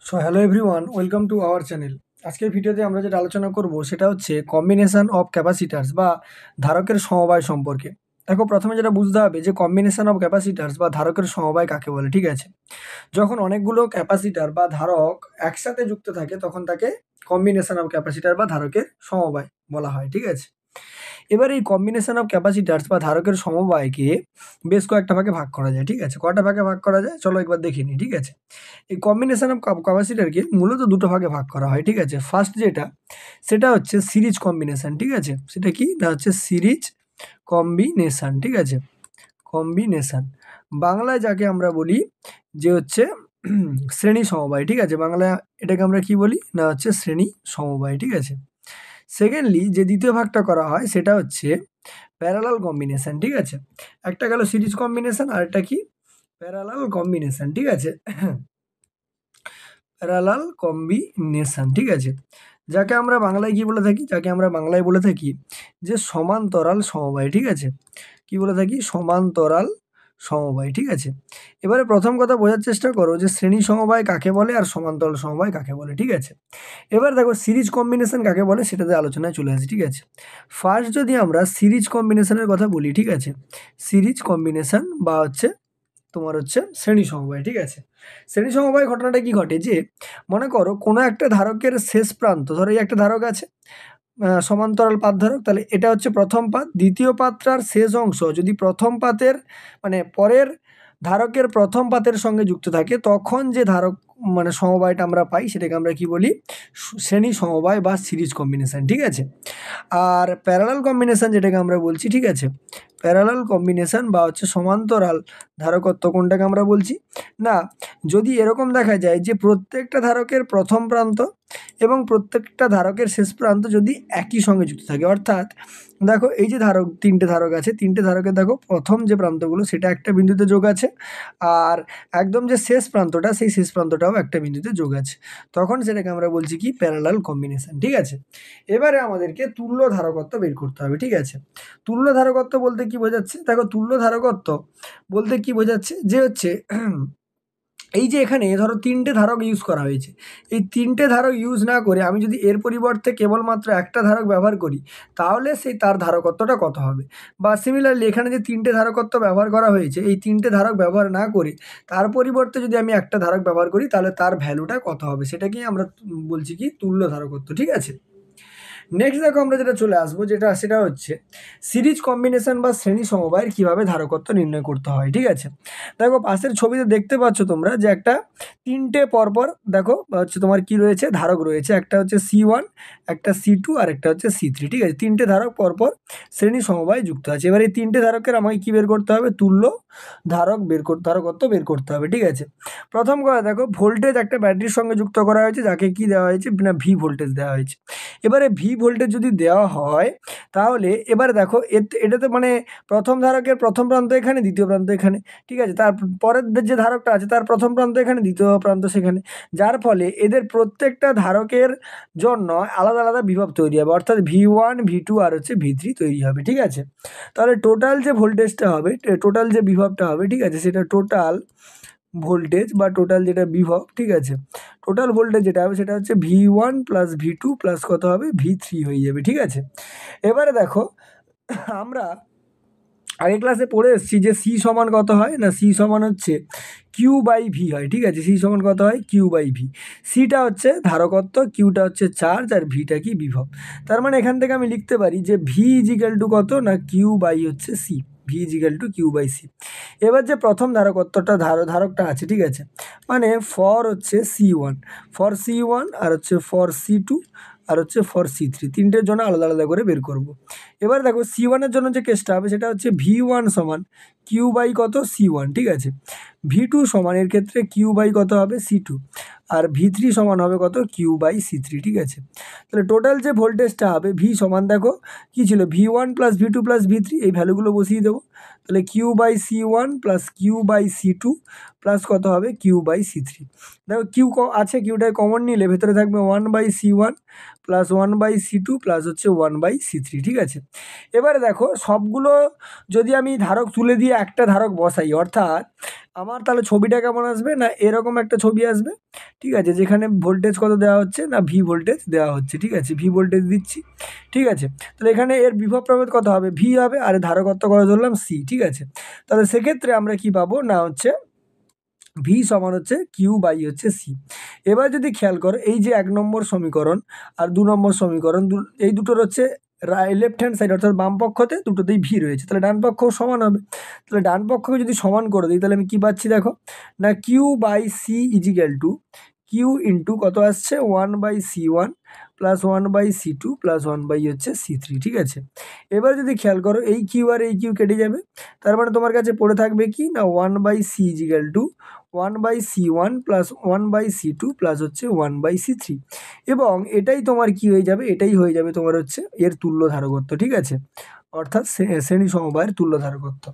So hello everyone, welcome to our channel. আজকের ভিডিওতে আমরা যেটা আলোচনা করব সেটা হচ্ছে কম্বিনেশন অফ ক্যাপাসিটার্স বা ধারকের সমবায় সম্পর্কে। দেখো, প্রথমে যেটা বুঝতে হবে যে কম্বিনেশন অফ ক্যাপাসিটার্স বা ধারকের সমবায় কাকে বলে। ঠিক আছে, যখন অনেকগুলো ক্যাপাসিটার বা ধারক একসাথে যুক্ত থাকে তখন তাকে কম্বিনেশন অফ ক্যাপাসিটার বা ধারকের সমবায় বলা হয়। ঠিক আছে, এবার এই কম্বিনেশন অফ ক্যাপাসিটার্স বা ধারকের সমবায়কে বেশ কয়েকটা ভাগে ভাগ করা যায়। ঠিক আছে, কয়টা ভাগে ভাগ করা যায় চলো একবার দেখে নিই। ঠিক আছে, এই কম্বিনেশন অফ ক্যাপাসিটরকে মূলত দুটো ভাগে ভাগ করা হয়। ঠিক আছে, ফার্স্ট যেটা সেটা হচ্ছে সিরিজ কম্বিনেশন। ঠিক আছে, সেটা কি না হচ্ছে সিরিজ কম্বিনেশন। ঠিক আছে, কম্বিনেশন বাংলায় যাকে আমরা বলি যে হচ্ছে শ্রেণী সমবায়। ঠিক আছে, বাংলা এটাকে আমরা কি বলি না হচ্ছে শ্রেণী সমবায়। ঠিক আছে, সেকেন্ডলি যে দ্বিতীয় ভাগটা করা হয় সেটা হচ্ছে প্যারালাল কম্বিনেশন। ঠিক আছে, একটা গেল সিরিজ কম্বিনেশন আর একটা কি প্যারালাল কম্বিনেশন। ঠিক আছে, প্যারালাল কম্বিনেশন। ঠিক আছে, যাকে আমরা বাংলায় কি বলে থাকি, যাকে আমরা বাংলায় বলে থাকি যে সমান্তরাল সমবায়। ঠিক আছে, কি বলে থাকি সমান্তরাল সমবায়। ঠিক আছে, এবারে প্রথম কথা বোঝার চেষ্টা করো যে শ্রেণী সমবায় কাকে বলে আর সমান্তরাল সমবায় কাকে বলে। ঠিক আছে, এবার দেখো সিরিজ কম্বিনেশন কাকে বলে সেটাতে আলোচনায় চলে আসি। ঠিক আছে, ফার্স্ট যদি আমরা সিরিজ কম্বিনেশনের কথা বলি, ঠিক আছে, সিরিজ কম্বিনেশন বা হচ্ছে তোমার হচ্ছে শ্রেণী সমবায়। ঠিক আছে, শ্রেণী সমবায় ঘটনাটা কি ঘটে যে মনে করো কোনো একটা ধারকের শেষ প্রান্ত, ধরো এই একটা ধারক আছে, সমান্তরাল পাত ধারক, তাহলে এটা হচ্ছে প্রথম পাত, দ্বিতীয় পাতটার শেষ অংশ যদি প্রথম পাতের মানে পরের ধারকের প্রথম পাতের সঙ্গে যুক্ত থাকে তখন যে ধারক মানে সমবায়টা আমরা পাই সেটাকে আমরা কি বলি শ্রেণী সমবায় বা সিরিজ কম্বিনেশন। ঠিক আছে, আর প্যারালাল কম্বিনেশন যেটাকে আমরা বলছি, ঠিক আছে, প্যারালাল কম্বিনেশন বা হচ্ছে সমান্তরাল ধারকত্ব কোনটাকে আমরা বলছি না, যদি এরকম দেখা যায় যে প্রত্যেকটা ধারকের প্রথম প্রান্ত এবং প্রত্যেকটা ধারকের শেষ প্রান্ত যদি একই সঙ্গে যুক্ত থাকে, অর্থাৎ দেখো এই যে ধারক তিনটে ধারক আছে, তিনটে ধারকের দেখো প্রথম যে প্রান্তগুলো সেটা একটা বিন্দুতে যোগ আছে আর একদম যে শেষ প্রান্তটা সেই শেষ প্রান্তটাও একটা বিন্দুতে যোগ আছে, তখন সেটাকে আমরা বলছি কি প্যারালাল কম্বিনেশন। ঠিক আছে, এবারে আমাদেরকে তুল্য ধারকত্ব বের করতে হবে। ঠিক আছে, তুল্য ধারকত্ব বলতে কি বোঝাচ্ছে, দেখো তুল্য ধারকত্ব বলতে কি বোঝাচ্ছে যে হচ্ছে এই যে এখানে ধরো তিনটে ধারক ইউজ করা হয়েছে, এই তিনটে ধারক ইউজ না করে আমি যদি এর পরিবর্তে কেবলমাত্র একটা ধারক ব্যবহার করি তাহলে সেই তার ধারকত্বটা কত হবে, বা সিমিলারলি এখানে যে তিনটে ধারকত্ব ব্যবহার করা হয়েছে এই তিনটে ধারক ব্যবহার না করে তার পরিবর্তে যদি আমি একটা ধারক ব্যবহার করি তাহলে তার ভ্যালুটা কত হবে, সেটাকেই আমরা বলছি কি তুল্য ধারকত্ব। ঠিক আছে, নেক্সট দেখো আমরা যেটা চলে আসবো যেটা সেটা হচ্ছে সিরিজ কম্বিনেশন বা শ্রেণী সমবায়ের কিভাবে ধারকত্ব নির্ণয় করতে হয়। ঠিক আছে, দেখো পাশের ছবিতে দেখতে পাচ্ছ তোমরা যে একটা তিনটে পরপর দেখো হচ্ছে তোমার কি রয়েছে ধারক রয়েছে, একটা হচ্ছে C1, একটা C2 আর একটা হচ্ছে C3। ঠিক আছে, তিনটে ধারক পরপর শ্রেণী সমবায় যুক্ত আছে। এবার এই তিনটে ধারকের আমাকে কি বের করতে হবে, তুল্য ধারকত্ব বের করতে হবে। ঠিক আছে, প্রথম কথা দেখো ভোল্টেজ একটা ব্যাটারির সঙ্গে যুক্ত করা হয়েছে যাকে কি দেওয়া হয়েছে না ভি ভোল্টেজ দেওয়া হয়েছে। এবারে ভি ভোল্টেজ যদি দেওয়া হয় তাহলে এবারে দেখো এটাতে মানে প্রথম ধারকের প্রথম প্রান্ত এখানে, দ্বিতীয় প্রান্ত এখানে। ঠিক আছে, তার পরের যে ধারকটা আছে তার প্রথম প্রান্ত এখানে, দ্বিতীয় প্রান্ত সেখানে, যার ফলে এদের প্রত্যেকটা ধারকের জন্য আলাদা আলাদা বিভব তৈরি হবে, অর্থাৎ V1 V2 আর হচ্ছে V3 তৈরি হবে। ঠিক আছে, তাহলে টোটাল যে ভোল্টেজটা হবে, টোটাল যে বিভবটা হবে, ঠিক আছে, সেটা টোটাল ভোল্টেজ বা টোটাল যেটা বিভব, ঠিক আছে, টোটাল ভোল্টেজ যেটা হবে সেটা হচ্ছে V1 প্লাস V2 প্লাস কত হবে V3 হয়ে যাবে। ঠিক আছে, এবারে দেখো আমরা আগের ক্লাসে পড়ে এসেছি যে সি সমান কত হয় না, সি সমান হচ্ছে Q/V হয়। ঠিক আছে, সি সমান কত হয় Q/V, সিটা হচ্ছে ধারকত্ব, কিউটা হচ্ছে চার্জ আর ভিটা কি বিভব। তার মানে এখান থেকে আমি লিখতে পারি যে ভি ইজিক্যাল টু কত না Q/, হচ্ছে C, V is equal two Q/C। এবার যে প্রথম ধারকত্বটা ধারকটা আছে, ঠিক আছে, মানে ফর হচ্ছে C1, ফর C1 আর হচ্ছে ফর C2 আর হচ্ছে ফর C3, তিনটের জন্য আলাদা আলাদা করে বের করব। এবার দেখো C1-এর জন্য যে কেসটা হবে সেটা হচ্ছে V1 সমান Q/, কত C1। ঠিক আছে, V2 সমান এর ক্ষেত্রে Q/, কত হবে C2, আর V3 সমান হবে কত Q/C3। ঠিক আছে, তাহলে টোটাল যে ভোল্টেজটা হবে V সমান দেখো কি ছিল V1 plus V2 plus V3, এই ভ্যালুগুলো বসিয়ে দেবো। তাহলে Q/C1 প্লাস Q/C2 প্লাস কত হবে Q/C3। দেখো কিউ আছে, কিউটাকে কমন নিলে ভেতরে থাকবে 1/C1 প্লাস 1/C2 প্লাস হচ্ছে 1/C3, ঠিক আছে। এবারে দেখো সবগুলো যদি আমি ধারক তুলে দিয়ে একটা ধারক বসাই, অর্থাৎ আমার তাহলে ছবিটা কেমন আসবে না এরকম একটা ছবি আসবে, ঠিক আছে, যেখানে ভোল্টেজ কত দেওয়া হচ্ছে না ভি ভোল্টেজ দেওয়া হচ্ছে, ঠিক আছে, ভি ভোল্টেজ দিচ্ছি, ঠিক আছে। তাহলে এখানে এর বিভব প্রভেদ কত হবে ভি হবে, আর ধারকত্ব কত ধরলাম সি, ঠিক আছে। তাহলে সেক্ষেত্রে আমরা কি পাবো না হচ্ছে ভি সমান হচ্ছে Q/হচ্ছে সি। এবার যদি খেয়াল করো এই যে 1 নম্বর সমীকরণ আর 2 নম্বর সমীকরণ এই দুটোর হচ্ছে লেফট হ্যান্ড সাইড অর্থাৎ বাম পক্ষতে দুটোতেই ভি রয়েছে, তাহলে ডান পক্ষও সমান হবে। তাহলে ডান পক্ষকে যদি সমান করে দিই তাহলে আমি কি পাচ্ছি দেখো না Q/C is equal two Q into কত আসছে 1/C1 plus 1/C2 plus 1/হচ্ছে C3, ঠিক আছে। এবার যদি খেয়াল করো এই কিউ আর এই কিউ কেটে যাবে, তার মানে তোমার কাছে পড়ে থাকবে কি না 1/C is equal two 1/C1 plus 1/C2 plus হচ্ছে 1/C3, এবং এটাই তোমার কি হয়ে যাবে, এটাই হয়ে যাবে তোমার হচ্ছে এর তুল্য ধারকত্ব, ঠিক আছে, অর্থাৎ শ্রেণী সমবায়ের তুল্য ধারকত্ব।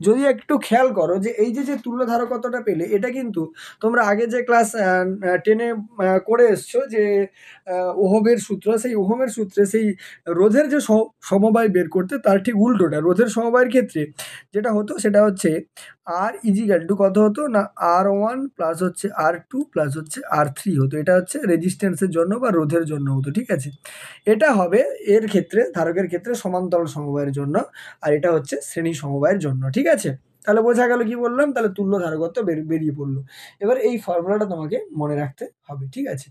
যদি একটু খেয়াল করো যে এই যে তুল্য ধারকত্বটা পেলে এটা কিন্তু তোমরা আগে যে ক্লাস 10-এ করে এসছো যে ওহমের সূত্র, সেই ওহমের সূত্রে সেই রোধের যে সমবায় বের করতে তার ঠিক উল্টোটা, রোধের সমবায়ের ক্ষেত্রে যেটা হতো সেটা হচ্ছে আর ইজিক্যাল টু কত হতো না R1 প্লাস হচ্ছে R2 প্লাস হচ্ছে R3 হতো, এটা হচ্ছে রেজিস্ট্যান্সের জন্য বা রোধের জন্য হতো, ঠিক আছে। এটা হবে এর ক্ষেত্রে ধারকের ক্ষেত্রে সমান্তরাল সমবায়ের জন্য, আর এটা হচ্ছে শ্রেণী সমবায়ের জন্য, ঠিক আছে। তাহলে বোঝা গেল কি বললাম, তাহলে তুল্য ধারকত্ব বেরিয়ে পড়লো। এবার এই ফর্মুলাটা তোমাকে মনে রাখতে হবে, ঠিক আছে।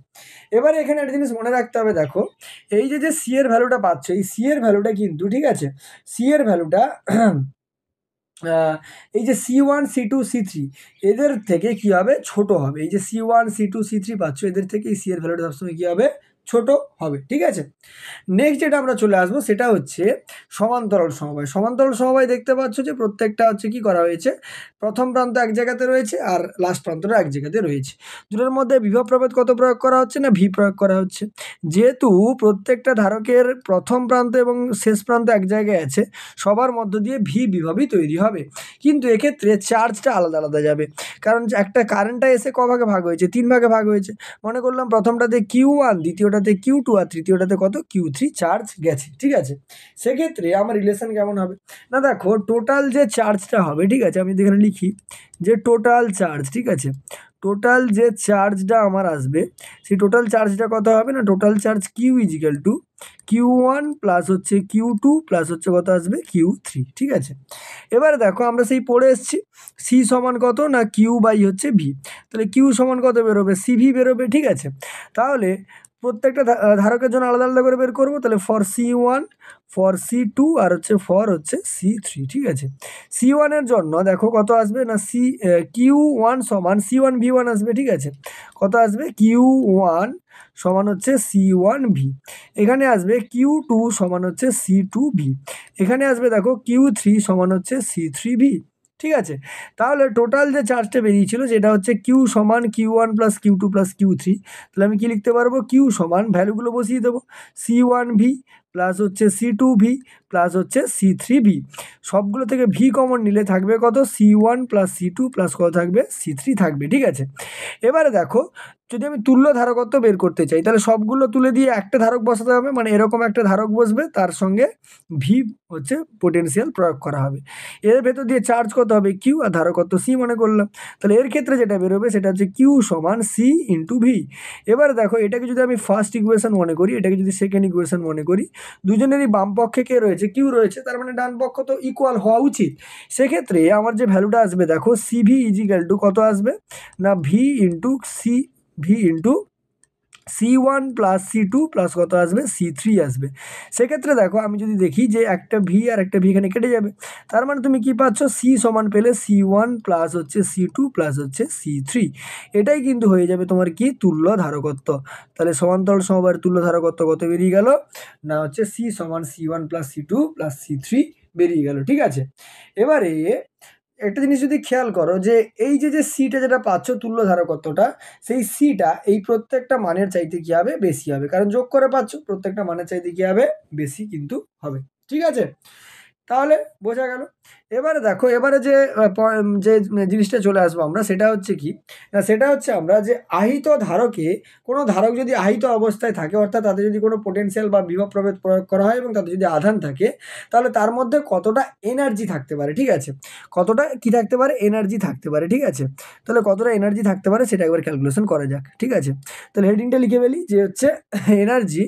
এবারে এখানে একটা জিনিস মনে রাখতে হবে, দেখো এই যে সি এর ভ্যালুটা পাচ্ছ, এই সি এর ভ্যালুটা কিন্তু, ঠিক আছে, সি এর ভ্যালুটা এই যে C1 C2 C3 এদের থেকে কি হবে ছোট হবে, এই যে C1 C2 C3 পাচ্ছ এদের থেকে এই সি এর ভ্যালুটা সবসময় কি হবে ছোট হবে, ঠিক আছে। নেক্সট যেটা আমরা চলে আসবো সেটা হচ্ছে সমান্তরাল সমবায়। সমান্তরাল সমবায় দেখতে পাচ্ছ যে প্রত্যেকটা হচ্ছে কি করা হয়েছে, প্রথম প্রান্ত এক জায়গাতে রয়েছে আর লাস্ট প্রান্তটা এক জায়গাতে রয়েছে, দুটোর মধ্যে বিভব প্রভেদ কত প্রয়োগ করা হচ্ছে না ভি প্রয়োগ করা হচ্ছে। যেহেতু প্রত্যেকটা ধারকের প্রথম প্রান্ত এবং শেষ প্রান্ত এক জায়গায় আছে, সবার মধ্য দিয়ে ভি বিভবই তৈরি হবে, কিন্তু এক্ষেত্রে চার্জটা আলাদা আলাদা যাবে, কারণ একটা কারেন্টটা এসে ক ভাগে ভাগ হয়েছে 3 ভাগে ভাগ হয়েছে। মনে করলাম প্রথমটাতে Q1, দ্বিতীয়টাতে Q2 আর তৃতীয়টাতে কত Q3 চার্জ গেছে, ঠিক আছে। সেক্ষেত্রে আমার রিলেশন কেমন হবে না দেখো টোটাল যে চার্জটা হবে, ঠিক আছে, আমি এখানে লিখি যে টোটাল চার্জ, ঠিক আছে, টোটাল যে চার্জটা আমার আসবে সেই টোটাল চার্জটা কত হবে না total charge Q equal to Q1 plus হচ্ছে Q2 প্লাস হচ্ছে কত আসবে Q3, ঠিক আছে। এবারে দেখো আমরা সেই পড়ে এসেছি সি সমান কত না কিউ/ভি, তাহলে কিউ সমান কত বেরোবে সিভি বেরোবে, ঠিক আছে। তাহলে প্রত্যেকটা ধারকের জন্য আলাদা আলাদা করে বের করবো, তাহলে ফর C1 ফর C2 আর হচ্ছে ফর হচ্ছে C3, ঠিক আছে। C1 এর জন্য দেখো কত আসবে না Q1 সমান C1V1 আসবে, ঠিক আছে, কত আসবে Q1 সমান হচ্ছে C1V, এখানে আসবে Q2 সমান হচ্ছে C2V, এখানে আসবে দেখো Q3 সমান হচ্ছে C3V, ঠিক আছে। তাহলে টোটাল যে চার্জটা বেরিয়েছিল যেটা হচ্ছে কিউ সমান Q1 plus Q2 plus Q3, তাহলে আমি কি লিখতে পারবো কিউ সমান ভ্যালুগুলো বসিয়ে দেবো C1V প্লাস হচ্ছে C2V প্লাস হচ্ছে C3V, সবগুলো থেকে ভি কমন নিলে থাকবে কত C1 প্লাস C2 প্লাস কত থাকবে C3 থাকবে, ঠিক আছে। এবারে দেখো যদি আমি তুল্য ধারকত্ব বের করতে চাই তাহলে সবগুলো তুলে দিয়ে একটা ধারক বসাতে হবে, মানে এরকম একটা ধারক বসবে তার সঙ্গে ভি হচ্ছে পোটেনশিয়াল প্রয়োগ করা হবে, এর ভেতর দিয়ে চার্জ কত হবে কিউ আর ধারকত্ব সি মনে করলাম, তাহলে এর ক্ষেত্রে যেটা বেরোবে সেটা হচ্ছে কিউ সমান সি ইন্টু ভি। এবারে দেখো এটাকে যদি আমি ফার্স্ট ইকুয়েশন মনে করি, এটাকে যদি সেকেন্ড ইকুয়েশন মনে করি, দুজনেরই বাম পক্ষে কে রয়েছে কিউ রয়েছে, তার মানে ডান পক্ষ তো ইকুয়াল হওয়া উচিত। সেক্ষেত্রে আমার যে ভ্যালুটা আসবে দেখো সিভি ইজিক্যাল টু কত আসবে না V into C1 plus C2 plus কত আসবে C3 আসবে। সেক্ষেত্রে দেখো আমি যদি দেখি যে একটা ভি আর একটা ভি এখানে কেটে যাবে, তার মানে তুমি কি পাচ্ছ সি সমান পেলে C1 প্লাস হচ্ছে C2 প্লাস হচ্ছে C3, এটাই কিন্তু হয়ে যাবে তোমার কি তুল্য ধারকত্ব। তাহলে সমান্তরাল সমবায়ের তুল্য ধারকত্ব কত বেরিয়ে গেল না হচ্ছে সি সমান C1 plus C2 plus C3 বেরিয়ে গেল, ঠিক আছে। এবারে একটা জিনিস যদি খেয়াল করো যে এই যে সিটা যেটা পাচ্ছ তুল্য ধারকত্বটা, সেই সিটা এই প্রত্যেকটা মানের চাইতে কি হবে বেশি হবে, কারণ যোগ করে পাচ্ছ প্রত্যেকটা মানের চাইতে কি হবে বেশি কিন্তু হবে, ঠিক আছে। তাহলে বোঝা গেল। এবারে দেখো, এবারে যে জিনিসটা চলে আসবো আমরা, সেটা হচ্ছে কি না, সেটা হচ্ছে আমরা যে আহিত ধারকে, কোনো ধারক যদি আহিত অবস্থায় থাকে, অর্থাৎ তাদের যদি কোনো পোটেনশিয়াল বা বিভব প্রভেদ প্রয়োগ করা হয় এবং তাদের যদি আধান থাকে, তাহলে তার মধ্যে কতটা এনার্জি থাকতে পারে, ঠিক আছে, কতটা কি থাকতে পারে, এনার্জি থাকতে পারে, ঠিক আছে। তাহলে কতটা এনার্জি থাকতে পারে সেটা একবার ক্যালকুলেশন করা যাক, ঠিক আছে। তাহলে হেডিংটা লিখে ফেলি যে হচ্ছে energy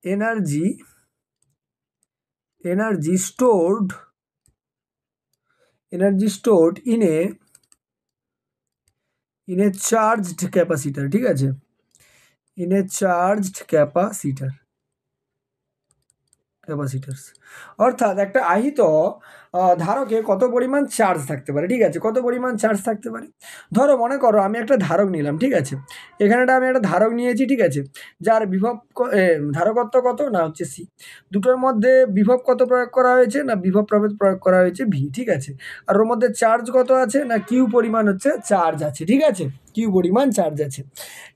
energy energy stored in a charged capacitor, ঠিক আছে, in a charged ক্যাপাসিটার্স। অর্থাৎ একটা আহিত ধারকে কত পরিমাণ চার্জ থাকতে পারে, ঠিক আছে, কত পরিমাণ চার্জ থাকতে পারে। ধরো মনে করো আমি একটা ধারক নিলাম, ঠিক আছে, এখানেটা আমি একটা ধারক নিয়েছি, ঠিক আছে, যার বিভব ধারকত্ব কত না হচ্ছে সি, দুটোর মধ্যে বিভব কত প্রয়োগ করা হয়েছে না বিভব প্রভেদ প্রয়োগ করা হয়েছে ভি, ঠিক আছে, আর ওর মধ্যে চার্জ কত আছে না কিউ পরিমাণ হচ্ছে চার্জ আছে, ঠিক আছে, কিউ পরিমাণ চার্জ আছে।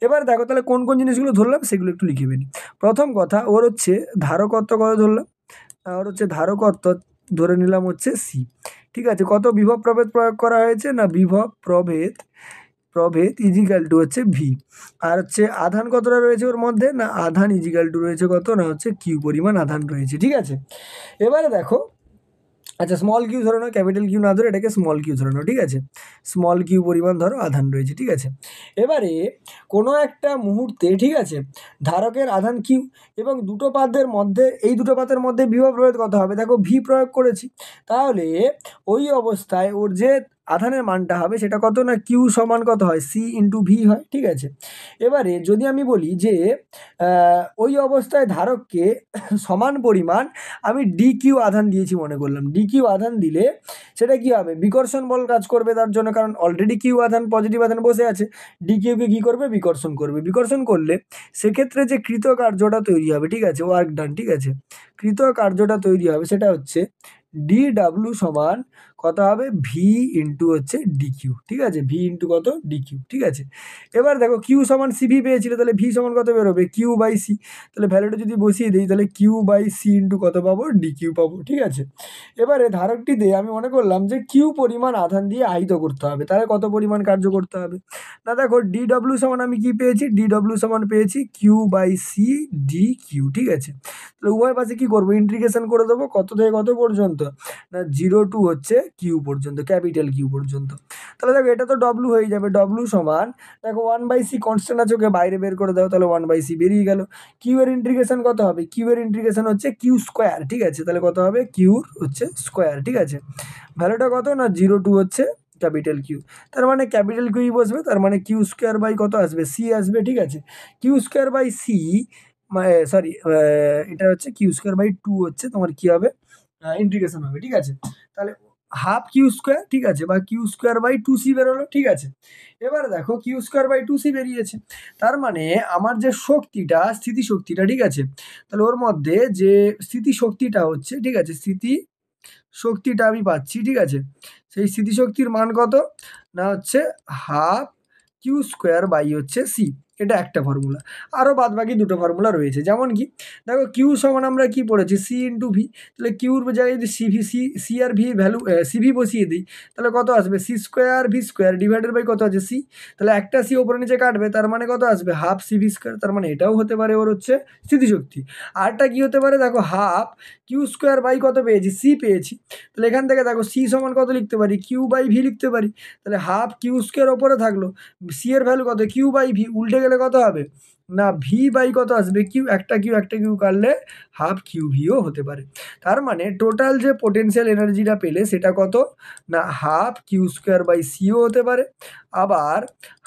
এবার দেখো তাহলে কোন কোন জিনিসগুলো ধরলাম সেগুলো একটু লিখে ফেলি। প্রথম কথা, ওর হচ্ছে ধারকত্ব কত ধরলাম, ওর হচ্ছে ধারকত্ব ধরে নিলাম হচ্ছে সি, ঠিক আছে, কত বিভব প্রভেদ প্রয়োগ করা হয়েছে না বিভব প্রভেদ ইজিক্যাল টু হচ্ছে ভি, আর হচ্ছে আধান কতটা রয়েছে ওর মধ্যে না আধান ইজিক্যাল টু রয়েছে কত না হচ্ছে কিউ পরিমাণ আধান রয়েছে, ঠিক আছে। এবারে দেখো, আচ্ছা স্মল কিউ ধরো না, ক্যাপিটাল কিউ না ধরে এটাকে স্মল কিউ ধরে নাও, ঠিক আছে, স্মল কিউ পরিমাণ ধরো আধান রয়েছে, ঠিক আছে। এবারে কোনো একটা মুহূর্তে, ঠিক আছে, ধারকের আধান কিউ এবং দুটো পাতের মধ্যে, এই দুটো পাতের মধ্যে বিভব প্রয়োগ কত হবে, দেখো ভি প্রয়োগ করেছি, তাহলে ওই অবস্থায় ওর যে আধানের মানটা হবে সেটা কত না কিউ সমান কত হয় সি ইন্টু ভি হয়, ঠিক আছে। এবারে যদি আমি বলি যে ওই অবস্থায় ধারককে সমান পরিমাণ আমি ডি কিউ আধান দিয়েছি মনে করলাম, ডি কিউ আধান দিলে সেটা কি হবে, বিকর্ষণ বল কাজ করবে তার জন্য, কারণ অলরেডি কিউ আধান পজিটিভ আধান বসে আছে, ডি কিউকে কী করবে, বিকর্ষণ করবে, বিকর্ষণ করলে সেক্ষেত্রে যে কৃত কার্যটা তৈরি হবে, ঠিক আছে, ওয়ার্ক ডান, ঠিক আছে, কৃত কার্যটা তৈরি হবে সেটা হচ্ছে ডি ডাব্লু সমান কত হবে ভি ইন্টু হচ্ছে ডি কিউ, ঠিক আছে, ভি ইন্টু কত ডি কিউ, ঠিক আছে। এবার দেখো কিউ সমান সিভি পেয়েছিল, তাহলে ভি সমান কত বেরোবে কিউ বাই সি, তাহলে ভ্যালুটা যদি বসিয়ে দিই তাহলে কিউ বাই সি ইন্টু কত পাবো ডি কিউ পাবো, ঠিক আছে। এবারে ধারকটিতে আমি মনে করলাম যে কিউ পরিমাণ আধান দিয়ে আহিত করতে হবে, তাহলে কত পরিমাণ কার্য করতে হবে না, দেখো ডি ডাব্লিউ সমান আমি কি পেয়েছি, ডি ডাব্লিউ সমান পেয়েছি Q by C D Q, ঠিক আছে। তাহলে উভয় পাশে কি করবো, ইন্টিগ্রেশন করে দেবো, কত থেকে কত পর্যন্ত না 0 টু হচ্ছে কিউ পর্যন্ত, ক্যাপিটাল কিউ পর্যন্ত। তাহলে দেখো এটা তো ডব্লু হয়ে যাবে, ডব্লু সমান দেখো 1/c কনস্ট্যান্ট আছে, ওকে বাইরে বের করে দাও, তাহলে 1/c বেরিয়ে গেল। কিউ এর ইন্টিগ্রেশন কত হবে, কিউ এর ইন্টিগ্রেশন হচ্ছে কিউ স্কোয়ার, ঠিক আছে, তাহলে কত হবে কিউর হচ্ছে স্কোয়ার, ঠিক আছে, ভ্যালুটা কত না 0 টু হচ্ছে ক্যাপিটাল কিউ, তার মানে ক্যাপিটাল কিউই বসবে, তার মানে কিউ স্কোয়ার বাই কত আসবে সি আসবে, ঠিক আছে, Q square by C sorry, এটা হচ্ছে কিউ স্কোয়ার বাই 2 হচ্ছে তোমার কি হবে ইন্টিগ্রেশন হবে, ঠিক আছে, তাহলে হাফ কিউ স্কোয়ার, ঠিক আছে, বা কিউ স্কোয়ার বাই 2c বেরোলো, ঠিক আছে। এবারে দেখো কিউ স্কোয়ার বাই 2c বেরিয়েছে, তার মানে আমার যে শক্তিটা স্থিতিশক্তিটা, ঠিক আছে, তাহলে ওর মধ্যে যে স্থিতিশক্তিটা হচ্ছে, ঠিক আছে, শক্তিটা আমি পাচ্ছি, ঠিক আছে, সেই স্থিতিশক্তির মান কত না হচ্ছে হাফ কিউ স্কোয়ার বাই হচ্ছে সি, এটা একটা ফর্মুলা। আরও বাদ বাকি দুটো ফর্মুলা রয়েছে, যেমন কি দেখো কিউ সমান আমরা কি পড়েছি সি ইন্টু ভি, তাহলে কিউর জায়গায় যদি সি আর ভি ভ্যালু সিভি বসিয়ে দিই তাহলে কত আসবে C square V square divided by কত আছে সি, তাহলে একটা সি ওপরে নিচে কাটবে, তার মানে কত আসবে হাফ সিভি স্কোয়ার, তার মানে এটাও হতে পারে ওর হচ্ছে স্থিতিশক্তি। আরটা কি হতে পারে, দেখো হাফ কিউ স্কোয়ার বাই কত পেয়েছি সি পেয়েছি, তাহলে এখান থেকে দেখো সি সমান কত লিখতে পারি কিউ বাই ভি লিখতে পারি, তাহলে হাফ কিউ স্কোয়ার ওপরে থাকলো, সি এর ভ্যালু কত কিউ বাই ভি, উল্টে গেলে কত হবে না ভি বাই কত আসবে কিউ, একটা কিউ কাটলে হাফ কিউ ভিও হতে পারে। তার মানে টোটাল যে পোটেনশিয়াল এনার্জিটা পেলে সেটা কত না হাফ কিউ স্কোয়ার বাই সিও হতে পারে, আবার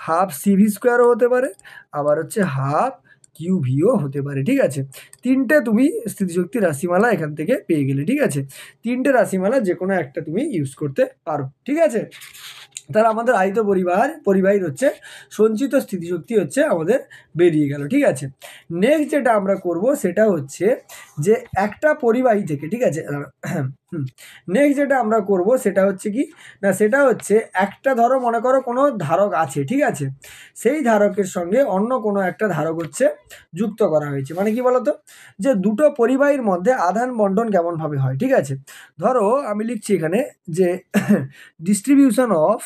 হাফ সিভি স্কোয়ারও হতে পারে, আবার হচ্ছে হাফ কিউ ভিও হতে পারে, ঠিক আছে। তিনটে তুমি স্থিতিশক্তি রাশিমালা এখান থেকে পেয়ে গেলে, ঠিক আছে, তিনটে রাশিমালা যে কোনো একটা তুমি ইউজ করতে পারো, ঠিক আছে। তাহলে আমাদের আহিত পরিবাহীর হচ্ছে সঞ্চিত স্থিতিশক্তি হচ্ছে আমাদের বেরিয়ে গেল, ঠিক আছে। নেক্সট যেটা আমরা করব সেটা হচ্ছে যে একটা পরিবাহী থেকে, ঠিক আছে, নেক্সট যেটা আমরা করব সেটা হচ্ছে কি না, সেটা হচ্ছে একটা ধরো মনে করো কোনো ধারক আছে, ঠিক আছে, সেই ধারকের সঙ্গে অন্য কোনো একটা ধারক হচ্ছে যুক্ত করা হয়েছে। মানে কি বলতো, যে দুটো পরিবাহীর মধ্যে আধান বন্টন কেমনভাবে হয়, ঠিক আছে। ধরো আমি লিখছি এখানে যে distribution of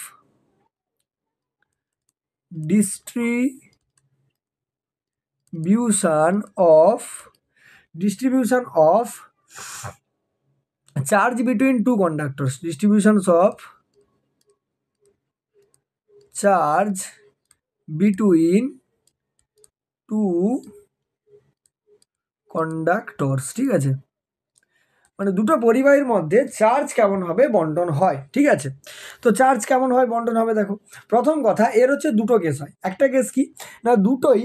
distribution of distribution of charge between two conductors, distributions of charge between two conductors, ঠিক আছে, মানে দুটো পরিবাহীর মধ্যে চার্জ কেমন হবে বন্টন হয়, ঠিক আছে। তো চার্জ কেমন হয় বন্টন হবে, দেখো প্রথম কথা এর হচ্ছে দুটো কেস হয়। একটা কেস কি না, দুটোই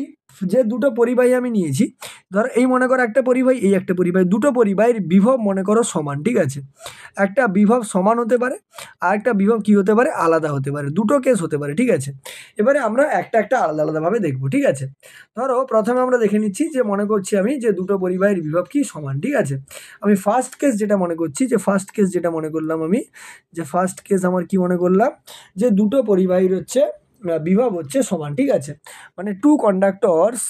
যে দুটো পরিবাহী আমি নিয়েছি, ধরো এই মনে করো একটা পরিবাহী, এই একটা পরিবাহী, দুটো পরিবাহীর বিভব মনে করো সমান, ঠিক আছে। একটা বিভব সমান হতে পারে আর একটা বিভব কি হতে পারে, আলাদা হতে পারে, দুটো কেস হতে পারে, ঠিক আছে। এবারে আমরা একটা একটা আলাদা আলাদাভাবে দেখবো, ঠিক আছে। ধরো প্রথমে আমরা দেখে নিচ্ছি যে মনে করছি আমি যে দুটো পরিবাহীর বিভব কি সমান, ঠিক আছে। আমি ফার্স্ট কেস যেটা মনে করছি, যে ফার্স্ট কেস যেটা মনে করলাম আমি, যে ফার্স্ট কেস আমার কি মনে করলাম, যে দুটো পরিবাহীর হচ্ছে বিভব হচ্ছে সমান, ঠিক আছে। মানে two conductors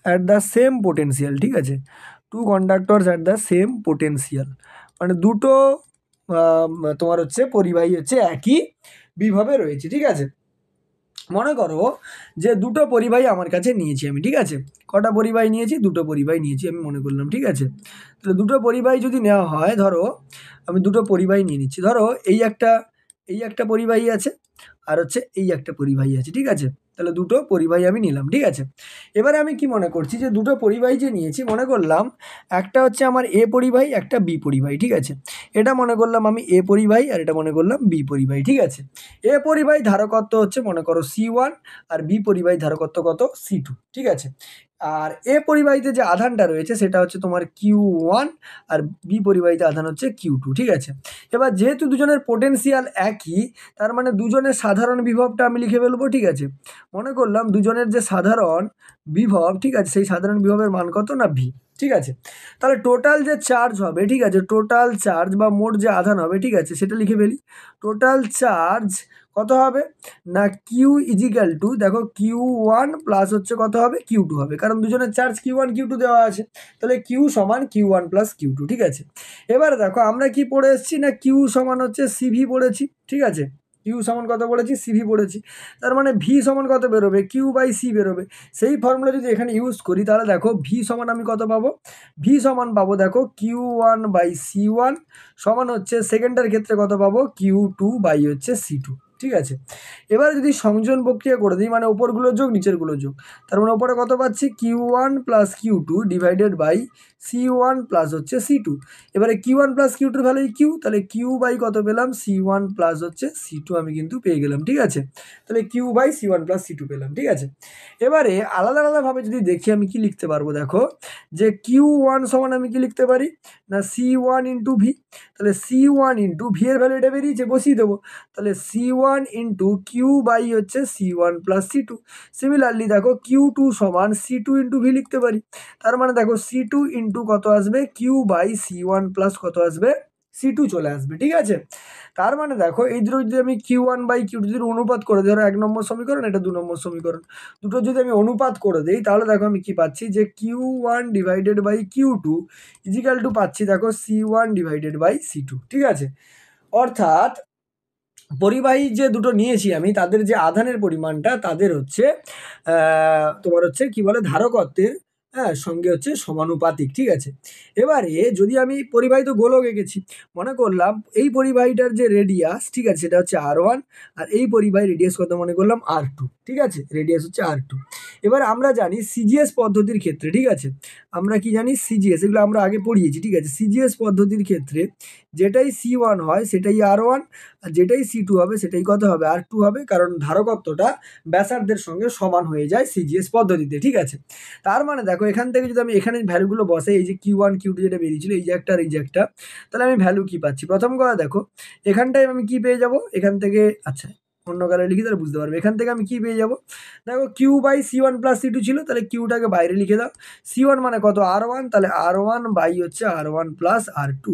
at the same potential, ঠিক আছে। Two conductors at the same potential, মানে দুটো তোমার হচ্ছে পরিবাহী হচ্ছে একই বিভবে রয়েছে, ঠিক আছে। মনে করো যে দুটো পরিবাহী আমার কাছে নিয়েছি আমি, ঠিক আছে। কটা পরিবাহী নিয়েছি, দুটো পরিবাহী নিয়েছি আমি মনে করলাম, ঠিক আছে। তাহলে দুটো পরিবাহী যদি নেওয়া হয়, ধরো আমি দুটো পরিবাহী নিয়ে নিচ্ছি। ধরো এই একটা পরিবাহী আছে আর হচ্ছে এই একটা পরিবাহী আছে, ঠিক আছে। তাহলে দুটো পরিবাহী আমি নিলাম, ঠিক আছে। এবারে আমি কি মনে করছি, যে দুটো পরিবাহী যে নিয়েছি মনে করলাম একটা হচ্ছে আমার এ পরিবাহী, একটা বি পরিবাহী, ঠিক আছে। এটা মনে করলাম আমি এ পরিবাহী আর এটা মনে করলাম বি পরিবাহী, ঠিক আছে। এ পরিবাহী ধারকত্ব হচ্ছে মনে করো C1 আর বি পরিবাহী ধারকত্ব কত C2, ঠিক আছে। আর এ পরিবাহীতে যে আধানটা রয়েছে সেটা হচ্ছে তোমার Q1 আর বি পরিবাহীতে আধান হচ্ছে Q2, ঠিক আছে। এবার যেহেতু দুজনের পোটেনশিয়াল একই, তার মানে দুজনের সাধারণ বিভবটা আমি লিখে ফেলবো, ঠিক আছে। মনে করলাম দুজনের যে সাধারণ বিভব, ঠিক আছে, সেই সাধারণ বিভবের মান কত না V, ঠিক আছে। তাহলে টোটাল যে চার্জ হবে, ঠিক আছে, টোটাল চার্জ বা মোট যে আধান হবে, ঠিক আছে, সেটা লিখে ফেলি। টোটাল চার্জ কত হবে না কিউ ইজিক্যাল টু, দেখো Q1 প্লাস হচ্ছে কত হবে Q2 হবে, কারণ দুজনের চার্জ Q1 Q2 দেওয়া আছে। তাহলে Q সমান Q1 প্লাস Q2, ঠিক আছে। এবারে দেখো আমরা কি পড়ে এসেছি না Q সমান হচ্ছে CV পড়েছি, ঠিক আছে। Q সমান কত পড়েছি, CV পড়েছি। তার মানে V সমান কত বেরোবে, Q/C বেরোবে। সেই ফর্মুলা যদি এখানে ইউজ করি তাহলে দেখো V সমান আমি কত পাবো, V সমান পাবো দেখো Q1/C1 সমান হচ্ছে সেকেন্ডের ক্ষেত্রে কত পাবো Q2 বাই হচ্ছে C2, ঠিক আছে। এবার যদি সংযোজন প্রক্রিয়া করে দিই, মানে ওপরগুলো যোগ নিচেরগুলো যোগ, তার মানে ওপরে কত পাচ্ছি Q1 plus Q2 divided by C1 plus হচ্ছে C2। এবারে Q1 plus Q2 value Q, তাহলে Q বাই কত পেলাম C1 প্লাস হচ্ছে C2 আমি কিন্তু পেয়ে গেলাম, ঠিক আছে। তাহলে Q by C1 plus C2 পেলাম, ঠিক আছে। এবারে আলাদা আলাদাভাবে যদি দেখি আমি কি লিখতে পারবো, দেখো যে Q1 সমান আমি কি লিখতে পারি না C1 ইন্টু V। তাহলে C1 ইন্টু V এর ভ্যালু এটা বেরিয়েছে, বসিয়ে দেবো। তাহলে C1 ইন্টু Q বাই হচ্ছে C1 প্লাস C2। সিমিলারলি দেখো Q2 সমান C2 ইন্টু V লিখতে পারি। তার মানে দেখো C2 ইন্টু কত আসবে Q বাই C1 প্লাস কত আসবে C2 চলে আসবে, ঠিক আছে। তার মানে দেখো এই দুটো যদি আমি Q1/Q2 যদি অনুপাত করে দিই, ধরো 1 নম্বর সমীকরণ, এটা 2 নম্বর সমীকরণ, দুটো যদি আমি অনুপাত করে দিই তাহলে দেখো আমি কি পাচ্ছি, যে Q1 divided by Q2 is equal two পাচ্ছি দেখো C1 ডিভাইডেড বাই C2, ঠিক আছে। অর্থাৎ পরিবাহী যে দুটো নিয়েছি আমি, তাদের যে আধানের পরিমাণটা তাদের হচ্ছে তোমার হচ্ছে কি বলে ধারকত্বের সঙ্গে হচ্ছে সমানুপাতিক, ঠিক আছে। এবারে যদি আমি পরিবাহিত গোলক এঁকেছি, মনে করলাম এই পরিবাহীটার যে রেডিয়াস, ঠিক আছে, সেটা হচ্ছে R1 আর এই পরিবাহী রেডিয়াস কত মনে করলাম R2, ঠিক আছে, রেডিয়াস হচ্ছে R2। এবার আমরা জানি সিজিএস পদ্ধতির ক্ষেত্রে, ঠিক আছে, আমরা কি জানি সিজিএস, এগুলো আমরা আগে পড়িয়েছি, ঠিক আছে। সিজিএস পদ্ধতির ক্ষেত্রে যেটাই C1 হয় সেটাই R1 আর যেটাই C2 হবে সেটাই কত হবে R2 হবে, কারণ ধারকত্বটা ব্যাসার্ধের সঙ্গে সমান হয়ে যায় সিজিএস পদ্ধতিতে, ঠিক আছে। তার মানে দেখো এখান থেকে যদি আমি এখানে ভ্যালুগুলো বসাই, এই যে Q1 Q2 যেটা বেরিয়েছিল, এই যে একটা আর এই যে একটা, তাহলে আমি ভ্যালু কি পাচ্ছি, প্রথম কথা দেখো এখানটায় আমি কি পেয়ে যাব, এখান থেকে আচ্ছা অন্য কালার লিখি তাহলে বুঝতে পারবে। এখান থেকে আমি কি পেয়ে যাব, দেখো Q by C1 plus C2 ছিল, তাহলে কিউটাকে বাইরে লিখে দাও। C1 মানে কত R1, তাহলে R1 বাই হচ্ছে R1 প্লাস R2।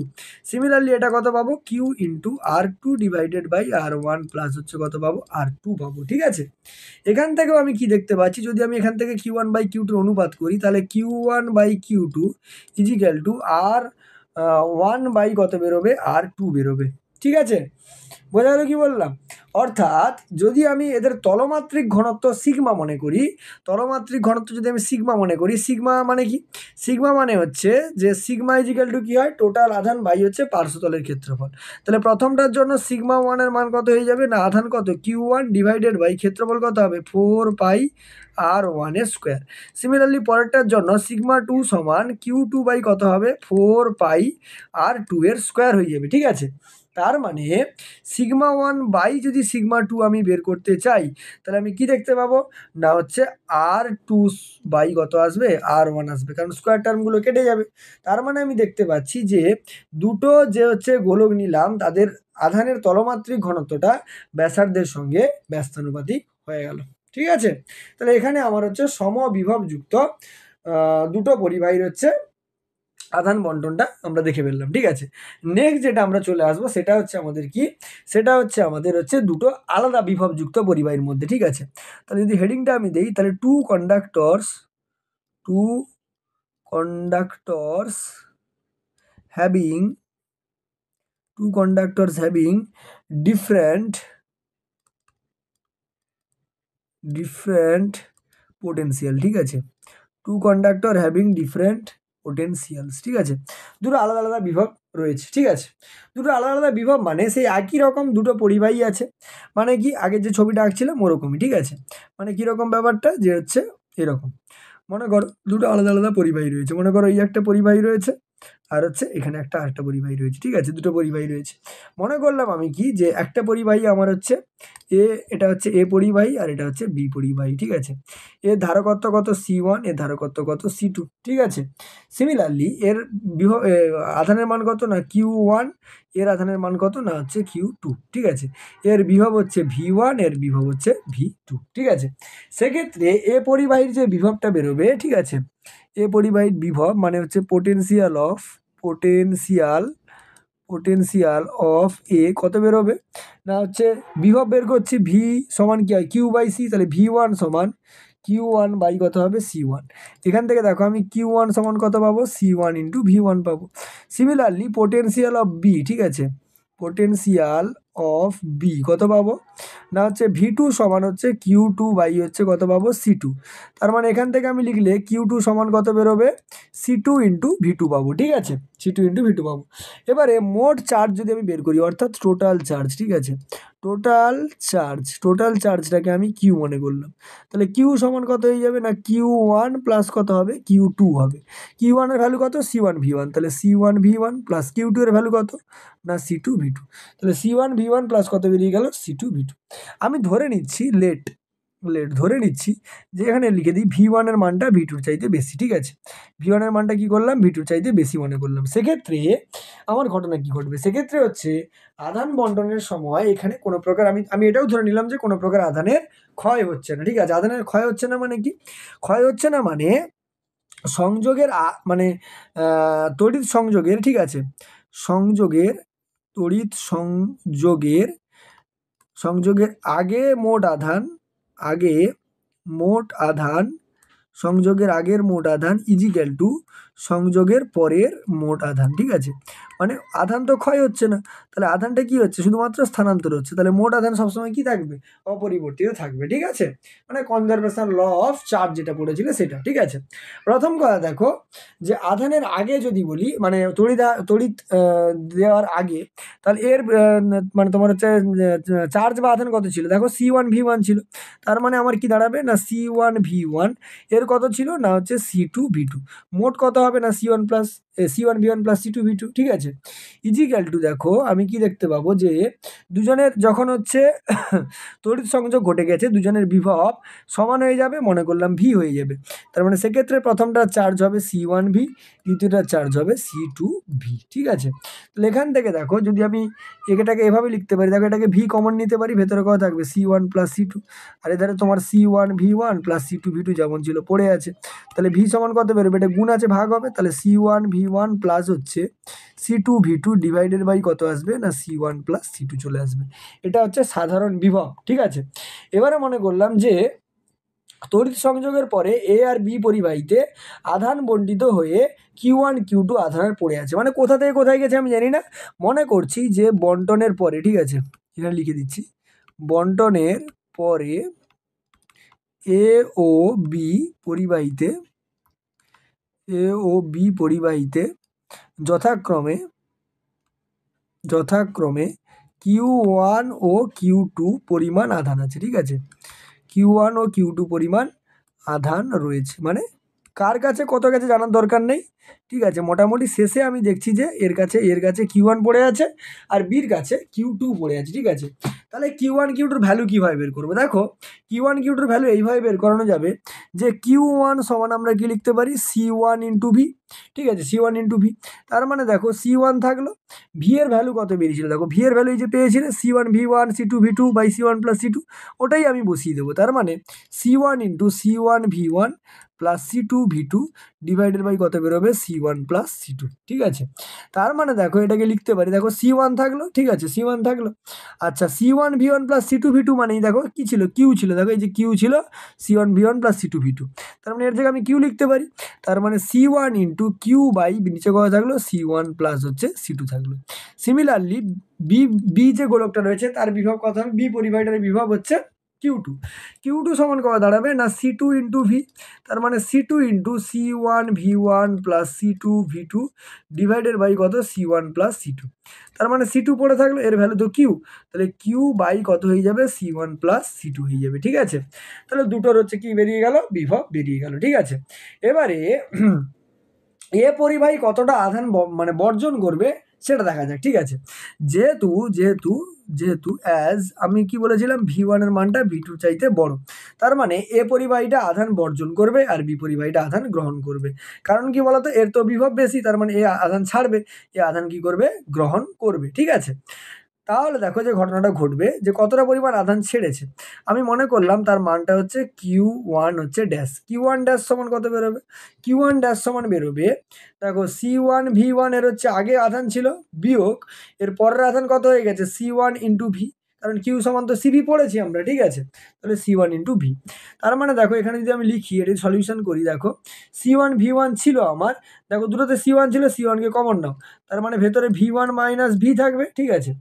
সিমিলারলি এটা কত পাবো, Q into R2 divided by R1 plus হচ্ছে কত পাবো, R2 পাবো। ঠিক আছে, এখান থেকেও আমি কি দেখতে পাচ্ছি, যদি আমি এখান থেকে Q1 বাই Q2 অনুপাত করি, তাহলে Q1 by Q2 is equal two R1 by কত বেরোবে, R2 বেরোবে। ঠিক আছে, বোঝা গেল কি বললাম? অর্থাৎ যদি আমি এদের তলমাত্রিক ঘনত্ব সিগমা মনে করি, তলমাত্রিক ঘনত্ব যদি আমি সিগমা মনে করি, সিগমা মানে কি, সিগমা মানে হচ্ছে যে সিগমা ইজিক্যাল টু কি হয়, টোটাল আধান বাই হচ্ছে পার্শ্বতলের ক্ষেত্রফল। তাহলে প্রথমটার জন্য সিগমা ওয়ানের মান কত হয়ে যাবে না, আধান কত Q1 ডিভাইডেড বাই ক্ষেত্রফল কত হবে 4πr1² সিমিলারলি পরেরটার জন্য সিগমা 2 সমান Q2 বাই কত হবে 4πr2 এর স্কোয়ার হয়ে যাবে। ঠিক আছে, তার মানে সিগমা 1 বাই যদি সিগমা 2 আমি বের করতে চাই, তাহলে আমি কি দেখতে পাবো না হচ্ছে R2 বাই কত আসবে, R1 আসবে, কারণ স্কোয়ার টার্মগুলো কেটে যাবে। তার মানে আমি দেখতে পাচ্ছি যে দুটো যে হচ্ছে গোলক নিলাম তাদের আধানের তলমাত্রিক ঘনত্বটা ব্যাসার্ধের সঙ্গে ব্যস্তানুপাতিক হয়ে গেল। ঠিক আছে, তাহলে এখানে আমার হচ্ছে সমবিভবযুক্ত দুটো পরিবাহীর হচ্ছে আধান বন্টনটা আমরা দেখে ফেললাম। ঠিক আছে, নেক্সট যেটা আমরা চলে আসবো সেটা হচ্ছে আমাদের কি, সেটা হচ্ছে আমাদের হচ্ছে দুটো আলাদা বিভবযুক্ত পরিবাহীর মধ্যে। ঠিক আছে, তাহলে যদি হেডিংটা আমি দেই, তাহলে two conductors having different potential. ঠিক আছে, two conductor having different potentials. ঠিক আছে, দুটো আলাদা আলাদা বিভব রয়েছে। ঠিক আছে, দুটো আলাদা আলাদা বিভব মানে সেই একই রকম দুটো পরিবাহী আছে, মানে কি আগের যে ছবিটা আঁকছিলাম ওরকমই। ঠিক আছে, মানে কীরকম ব্যাপারটা যে হচ্ছে এরকম, মনে করো দুটো আলাদা আলাদা পরিবাহী রয়েছে, মনে করো এই একটা পরিবাহী রয়েছে আর হচ্ছে এখানে একটা আরেকটা পরিবাহী রয়েছে। ঠিক আছে, দুটো পরিবাহী রয়েছে, মনে করলাম আমি কি যে একটা পরিবাহী আমার হচ্ছে এটা হচ্ছে এ পরিবাহী আর এটা হচ্ছে বি পরিবাহী। ঠিক আছে, এর ধারকত্ব কত C1, এর ধারকত্ব কত C2। ঠিক আছে, সিমিলারলি এর আধানের মান কত না Q1, এর আধানের মান কত না হচ্ছে Q2। ঠিক আছে, এর বিভব হচ্ছে V1, এর বিভব হচ্ছে V2। ঠিক আছে, সেক্ষেত্রে এ পরিবাহীর যে বিভবটা বেরোবে, ঠিক আছে, এ পরিবাহীর বিভব মানে হচ্ছে পোটেনশিয়াল অফ এ কত বেরোবে না হচ্ছে, বিভব বের করছি ভি সমান কি হয় Q/C, তাহলে V1 সমান Q1 বাই কত হবে C1। এখান থেকে দেখো আমি Q1 সমান কত পাবো, C1 ইন্টু V1 পাবো। সিমিলারলি পোটেনশিয়াল অফ বি, ঠিক আছে, পোটেনশিয়াল অফ বি কত পাবো না হচ্ছে V2 সমান হচ্ছে Q2 বাই হচ্ছে কত পাবো C2। তার মানে এখান থেকে আমি লিখলে Q2 সমান কত বেরোবে, C2 ইন্টু V2 পাবো। ঠিক আছে, C2 ইন্টু V2 পাবো। এবারে মোট চার্জ যদি আমি বের করি, অর্থাৎ টোটাল চার্জ। ঠিক আছে, টোটাল চার্জটাকে আমি কিউ মনে করলাম, তাহলে কিউ সমান কত হয়ে যাবে না Q1 প্লাস কত হবে Q2 হবে। Q1 এর ভ্যালু কত C1 V1, তাহলে C1 V1 প্লাস Q2 এর ভ্যালু কত না C2 V2, তাহলে C1 V1 প্লাস কত বেরিয়ে গেল C2 V2। আমি ধরে নিচ্ছি ধরে নিচ্ছি যে এখানে লিখে দিই V1 এর মানটা V2 চাইতে বেশি। ঠিক আছে, V1 এর মানটা কি করলাম, V2 চাইতে বেশি মনে করলাম। সেক্ষেত্রে আমার ঘটনা কি ঘটবে, সেক্ষেত্রে হচ্ছে আধান বন্টনের সময় এখানে কোনো প্রকার আমি এটাও ধরে নিলাম যে কোনো প্রকার আধানের ক্ষয় হচ্ছে না। ঠিক আছে, আধানের ক্ষয় হচ্ছে না মানে কি, ক্ষয় হচ্ছে না মানে সংযোগের মানে তড়িৎ সংযোগের, ঠিক আছে, তড়িৎ সংযোগের আগে সংযোগের আগের মোট আধান ইজিক্যাল টু সংযোগের পরের মোট আধান। ঠিক আছে, মানে আধান তো ক্ষয় হচ্ছে না, তাহলে আধানটা কি হচ্ছে, শুধুমাত্র স্থানান্তর হচ্ছে, তাহলে মোট আধান সবসময় কি থাকবে, অপরিবর্তিত থাকবে। ঠিক আছে, মানে কনজারভেশন ল অফ চার্জ যেটা পড়েছিল সেটা। ঠিক আছে, প্রথম কথা দেখো যে আধানের আগে যদি বলি, মানে তড়িৎ দেওয়ার আগে, তাহলে এর মানে তোমার হচ্ছে চার্জ বা আধান কত ছিল, দেখো C1 V1 ছিল, তার মানে আমার কি দাঁড়াবে না C1 V1 এর কত ছিল না হচ্ছে C2 V2, মোট কত হবে না C1 V1 প্লাস C2V2, ঠিক আছে। ইজিক্যাল টু দেখো আমি কি দেখতে পাবো যে দুজনের যখন হচ্ছে তড়িৎ সংযোগ ঘটে গেছে, দুজনের বিভব সমান হয়ে যাবে, মনে করলাম ভি হয়ে যাবে। তার মানে সেক্ষেত্রে প্রথমটা চার্জ হবে C1V, দ্বিতীয়টা চার্জ হবে C2V, ঠিক আছে। তাহলে এখান থেকে দেখো যদি আমি এটাকে এভাবে লিখতে পারি, দেখো এটাকে ভি কমন নিতে পারি, ভেতরে কথা থাকবে C1 প্লাস C2, আর এধারে তোমার C1V1 প্লাস C2V2 যেমন ছিল পড়ে আছে। তাহলে ভি সমান কত বেরোবে, এটা গুণ আছে ভাগ হবে, তাহলে C1V1 প্লাস হচ্ছে C2V2 ডিভাইডেড বাই কত আসবে না C1 প্লাস C2 চলে আসবে। এটা হচ্ছে সাধারণ বিভব, ঠিক আছে। এবারে মনে করলাম যে তড়িৎ সংযোগের পরে এ আর বি পরিবাহীতে আধান বণ্টিত হয়ে Q1 Q2 আধানের পড়ে আছে, মানে কোথা থেকে কোথায় গেছে আমি জানি না, মনে করছি যে বন্টনের পরে, ঠিক আছে, এখানে লিখে দিচ্ছি, বন্টনের পরে এ ও বি পরিবাহীতে যথাক্রমে Q1 ও Q2 পরিমাণ আধান আছে, ঠিক আছে। Q1 ও Q2 পরিমাণ আধান রয়েছে, মানে কার কাছে কত গেছে জানার দরকার নেই, ঠিক আছে। মোটামুটি শেষে আমি দেখছি যে এর কাছে Q1 পড়ে আছে আর বির কাছে Q2 পড়ে আছে, ঠিক আছে। তাহলে Q1 Q2 ভ্যালু কীভাবে বের করবো, দেখো Q1 Q2 ভ্যালু এইভাবে বের করানো যাবে যে Q1 সমান আমরা কি লিখতে পারি C1 ইন্টু ভি, ঠিক আছে, C1 ইন্টু ভি। তার মানে দেখো C1 থাকলো, ভি এর ভ্যালু কত বেরিয়েছিল, দেখো ভি এর ভ্যালু এই যে পেয়েছিলে C1V1 C2V2 by C1 plus C2, ওটাই আমি বসিয়ে দেবো। তার মানে C1 into C1V1 plus C2V2 divided by কত বেরোবে C1 প্লাস C2, ঠিক আছে। তার মানে দেখো এটাকে লিখতে পারি, দেখো C1 থাকলো, ঠিক আছে, C1 থাকলো। আচ্ছা C1V1 প্লাস C2V2 মানেই দেখো কি ছিল, কিউ ছিল, দেখো এই যে কিউ ছিল C1V1 প্লাস C2V2, তার মানে এর জায়গায় আমি কিউ লিখতে পারি। তার মানে C1 ইন্টু কিউ বাই নিচে কথা থাকলো C1 প্লাস হচ্ছে C2 থাকলো। সিমিলারলি বি যে গোলকটা রয়েছে তার বিভব কত হবে, বি পরিবাহীটার বিভব হচ্ছে Q2 সমান কত দাঁড়াবে না C2 ইন্টু ভি, তার মানে C2 into C1V1 plus C2V2 divided by কত C1 প্লাস C2, তার মানে C2 পড়ে থাকলো, এর ভ্যালু তো কিউ, তাহলে কিউ বাই কত হয়ে যাবে C1 প্লাস C2 হয়ে যাবে, ঠিক আছে। তাহলে দুটোর হচ্ছে কি বেরিয়ে গেল, বিভব বেরিয়ে গেল, ঠিক আছে। এবারে এ পরিবাহী কতটা আধান মানে বর্জন করবে সেটা দেখা যাক, ঠিক আছে। যেহেতু অ্যাজ আমি কি বলেছিলাম V1 এর মানটা V2 চাইতে বড়, তার মানে এ পরিবাহীটা আধান বর্জন করবে আর বি পরিবাহীটা আধান গ্রহণ করবে। কারণ কি বলতো, এর তো বিভব বেশি, তার মানে এ আধান ছাড়বে, এ আধান কি করবে, গ্রহণ করবে, ঠিক আছে। তাহলে দেখো যে ঘটনাটা ঘটবে যে কতটা পরিমাণ আধান ছেড়েছে, আমি মনে করলাম তার মানটা হচ্ছে Q1 হচ্ছে ড্যাশ, Q1 ড্যাশ সমান কত বেরোবে, Q1 ড্যাশ সমান বেরোবে, দেখো C1V1 এর হচ্ছে আগে আধান ছিল বিয়োগ এর পরের আধান কত হয়ে গেছে C1 ইন্টু ভি, কারণ কিউ সমান তো সিভি পড়েছি আমরা, ঠিক আছে। তাহলে C1 ইন্টু ভি, তার মানে দেখো এখানে যদি আমি লিখি এটি সলিউশন করি, দেখো C1V1 ছিল আমার, দেখো দুটোতে C1 ছিল, C1কে কমন নাও, তার মানে ভেতরে V1 মাইনাস ভি থাকবে, ঠিক আছে,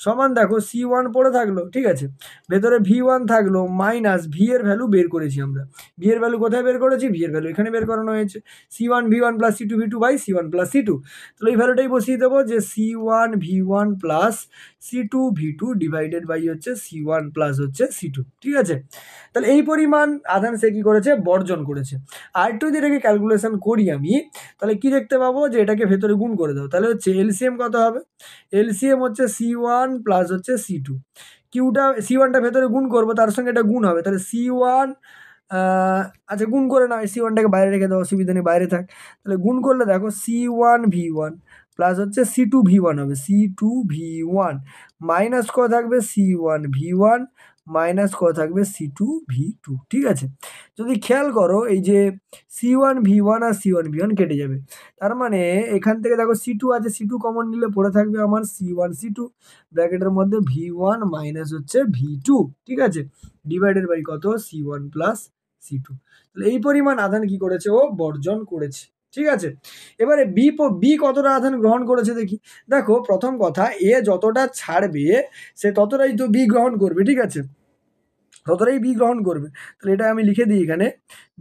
সমান দেখো C1 পড়ে থাকলো, ঠিক আছে, ভেতরে V1 থাকলো মাইনাস ভি এর ভ্যালু বের করেছি আমরা, ভি এর ভ্যালু কোথায় বের করেছি, ভি এর ভ্যালু এখানে বের করানো হয়েছে C1V1 plus C2V2 by C1 plus C2, তাহলে এই ভ্যালুটাই বসিয়ে দেবো যে C1V1 plus C2V2 divided by হচ্ছে C1 প্লাস হচ্ছে C2, ঠিক আছে। তাহলে এই পরিমাণ আধান সে কি করেছে, বর্জন করেছে। আর একটু যদি এটাকে ক্যালকুলেশন করি আমি, তাহলে কি দেখতে পাবো যে এটাকে ভেতরে গুণ করে দাও, তাহলে হচ্ছে এলসিএম কত হবে, এলসিএম হচ্ছে C1 প্লাস হচ্ছে C2, কিউটা C1টা ভেতরে গুণ করবো, তার সঙ্গে এটা গুণ হবে, তাহলে C1 আচ্ছা গুণ করে না, C1টাকে বাইরে রেখে দাও, অসুবিধা নেই, বাইরে থাক। তাহলে গুণ করলে দেখো C1V1 প্লাস হচ্ছে C2V1 হবে, C2V1 মাইনাস কত থাকবে C1V1 মাইনাস কত থাকবে C2V2, ঠিক আছে। যদি খেয়াল করো এই যে C1V1 আর C1V1 কেটে যাবে, তার মানে এখান থেকে দেখো C2 আছে, C2 কমন নিলে পড়ে থাকবে আমার C1 C2 ব্র্যাকেটের মধ্যে V1 মাইনাস হচ্ছে V2, ঠিক আছে, ডিভাইডেড বাই কত C1 প্লাস C2, তাহলে এই পরিমাণ আধান কি করেছে, ও বর্জন করেছে, ঠিক আছে। এবারে বি কতটা আধান গ্রহণ করেছে দেখি, দেখো প্রথম কথা এ যতটা ছাড়বে সে ততটাই তো বি গ্রহণ করবে, ঠিক আছে, ততটাই বি গ্রহণ করবে। তাহলে এটা আমি লিখে দিই এখানে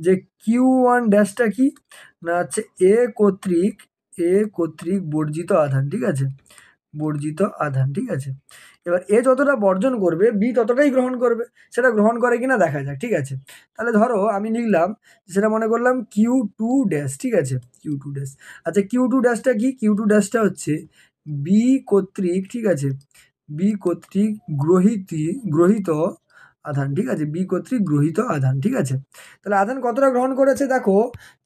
যে Q1 ড্যাশটা কি না হচ্ছে এ কর্তৃক বর্জিত আধান, ঠিক আছে, বর্জিত আধান, ঠিক আছে। এবার এ যতটা বর্জন করবে বি ততটাই গ্রহণ করবে, সেটা গ্রহণ করে কিনা দেখা যাক, ঠিক আছে। তাহলে ধরো আমি লিখলাম, সেটা মনে করলাম Q2 ড্যাশ, ঠিক আছে, Q2 ড্যাশ। আচ্ছা Q2 ড্যাশটা কি? Q2 ড্যাশটা হচ্ছে বি কর্তৃক, ঠিক আছে, বি কর্তৃক গ্রহিত আধান, ঠিক আছে, বি কর্তৃক গ্রহিত আধান, ঠিক আছে। তাহলে আধান কতটা গ্রহণ করেছে দেখো,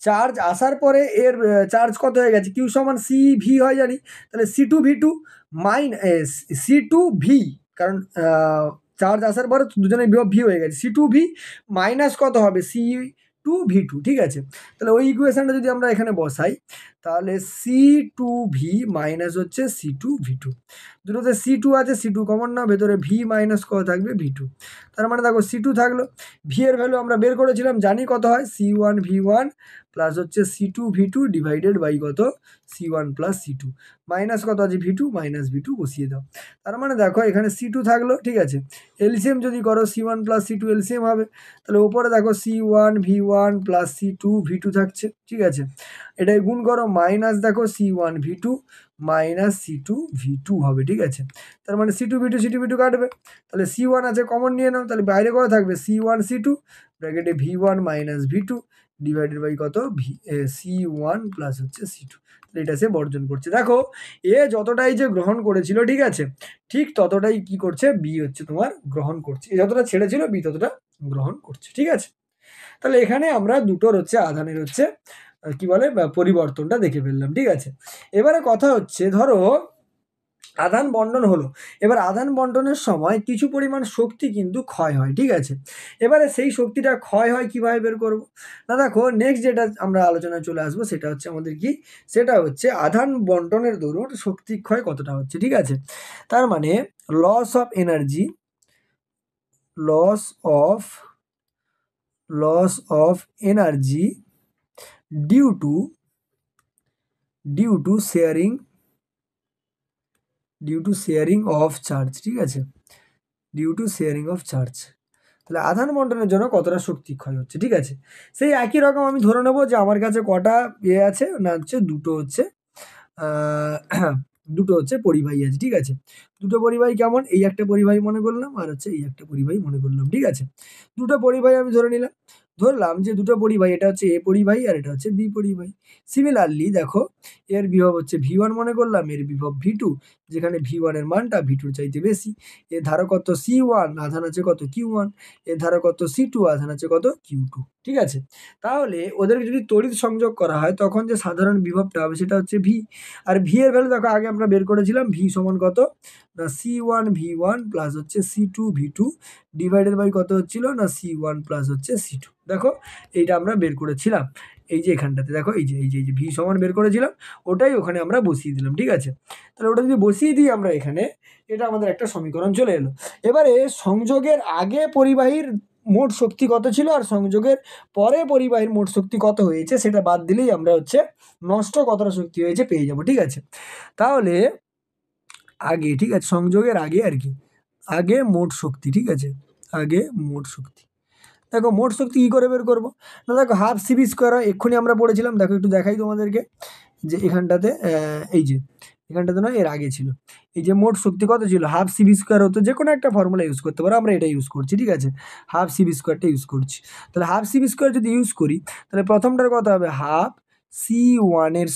চার্জ আসার পরে এর চার্জ কত হয়ে গেছে, কিউ সমান সি ভি হয় জানি, তাহলে C2V2 C2V, কারণ চার্জ আসার পরে দুজনের বিভব ভি হয়ে গেছে, C2V মাইনাস কত হবে, C2V2, ঠিক আছে। তাহলে ওই ইকুয়েশনটা যদি আমরা এখানে বসাই, তাহলে C2V মাইনাস হচ্ছে C2V2, দুটোতে C2 আছে, C2 কমন না, ভেতরে V মাইনাস কত থাকবে, V2। তার মানে দেখো C2 থাকলো, V এর ভ্যালু আমরা বের করেছিলাম, জানি কত হয়, C1V1 প্লাস হচ্ছে C2V2 ডিভাইডেড বাই কত, C1 প্লাস C2, মাইনাস কত আছে V2, মাইনাস V2 বসিয়ে দাও। তার মানে দেখো এখানে C2 থাকলো, ঠিক আছে, এলসিএম যদি করো C1 প্লাস C2 এলসিএম হবে, তাহলে ওপরে দেখো C1V1 প্লাস C2V2 থাকছে, ঠিক আছে, এটাই গুণ করো, মাইনাস দেখো C1V2 মাইনাস C2V2 হবে, ঠিক আছে। তার মানে C2V2 কাটবে, তাহলে C1 আছে কমন নিয়ে নাও, তাহলে বাইরে কত থাকবে, C1C2 ব্র্যাকেটে V1 minus V2 divided by কত, C1 প্লাস হচ্ছে C2, এটা সে বর্জন করছে। দেখো এ যতটাই যে গ্রহণ করেছিল, ঠিক আছে, ঠিক ততটাই কি করছে, বি হচ্ছে তোমার গ্রহণ করছে, এ যতটা ছেড়েছিল বি ততটা গ্রহণ করছে, ঠিক আছে। তাহলে এখানে আমরা দুটোর হচ্ছে আধানের হচ্ছে কি বলে পরিবর্তনটা দেখে ফেললাম, ঠিক আছে। এবারে কথা হচ্ছে ধরো আধান বন্টন হলো, এবার আধান বন্টনের সময় কিছু পরিমাণ শক্তি কিন্তু ক্ষয় হয়, ঠিক আছে। এবারে সেই শক্তিটা ক্ষয় হয় কিভাবে বের করব, না দেখো নেক্সট যেটা আমরা আলোচনায় চলে আসবো সেটা হচ্ছে আমাদের কি, সেটা হচ্ছে আধান বন্টনের দরুন শক্তি ক্ষয় কতটা হচ্ছে, ঠিক আছে। তার মানে loss of energy, loss of energy due to sharing of charge, ঠিক আছে, due to sharing of charge. তাহলে আধান বন্টনের জন্য কতটা শক্তি ক্ষয় হচ্ছে, ঠিক আছে। সেই একই রকম আমি ধরে নেবো যে আমার কাছে কটা আছে, না হচ্ছে দুটো হচ্ছে দুটো হচ্ছে পরিবাহী আছে, ঠিক আছে। দুটো পরিবাহী কেমন, এই একটা পরিবাহী মনে করলাম, আর হচ্ছে এই একটা পরিবাহী মনে করলাম, ঠিক আছে। দুটো পরিবাহী আমি ধরলাম যে দুটো পরিবাহী, এটা হচ্ছে এ পরিবাহী আর এটা হচ্ছে বি পরিবাহী। সিমিলারলি দেখো এর বিভব হচ্ছে V1 মনে করলাম, এর বিভব V2, যেখানে V1 এর মানটা V2 চাইতে বেশি। এর ধারকত্ব C1, আধান আছে কত Q1, এর ধারকত্ব C2, আধান আছে কত Q2, ঠিক আছে। তাহলে ওদেরকে যদি তড়িৎ সংযোগ করা হয় তখন যে সাধারণ বিভবটা হবে সেটা হচ্ছে V, আর V এর ভ্যালু দেখো আগে আমরা বের করেছিলাম, V সমান কত, না C1V1 প্লাস হচ্ছে C2V2 ডিভাইডেড বাই কত হচ্ছিল, না C1 প্লাস হচ্ছে C2। দেখো এইটা আমরা বের করেছিলাম, এই যে এখানটাতে দেখো এই যে V সমান বের করেছিলাম, ওটাই ওখানে আমরা বসিয়ে দিলাম, ঠিক আছে। তাহলে ওটা যদি বসিয়ে দিই আমরা এখানে, এটা আমাদের একটা সমীকরণ চলে এলো। এবারে সংযোগের আগে পরিবাহীর মোট শক্তি কত ছিল আর সংযোগের পরে পরিবাহীর মোট শক্তি কত হয়েছে সেটা বাদ দিলেই আমরা হচ্ছে নষ্ট কতটা শক্তি হয়েছে পেয়ে যাব, ঠিক আছে। তাহলে আগে, ঠিক আছে, সংযোগের আগে আর কি, আগে মোট শক্তি, ঠিক আছে, আগে মোট শক্তি। দেখো মোট শক্তি কী করে বের করবো, না দেখো হাফ সিভি স্কোয়ার হয়, এক্ষুনি আমরা পড়েছিলাম, দেখো একটু দেখাই তোমাদেরকে, যে এখানটাতে এই যে এখানটাতে নয় এর আগে ছিল, এই যে মোট শক্তি কত ছিল, হাফ সিভি স্কোয়ার হতো, যে কোনো একটা ফর্মুলা ইউজ করতে পারো, আমরা এটা ইউজ করছি, ঠিক আছে, হাফ সিভি স্কোয়ারটা ইউজ করছি। তাহলে হাফ সিভি স্কোয়ার যদি ইউজ করি, তাহলে প্রথমটার কত হবে, হাফ C1 এর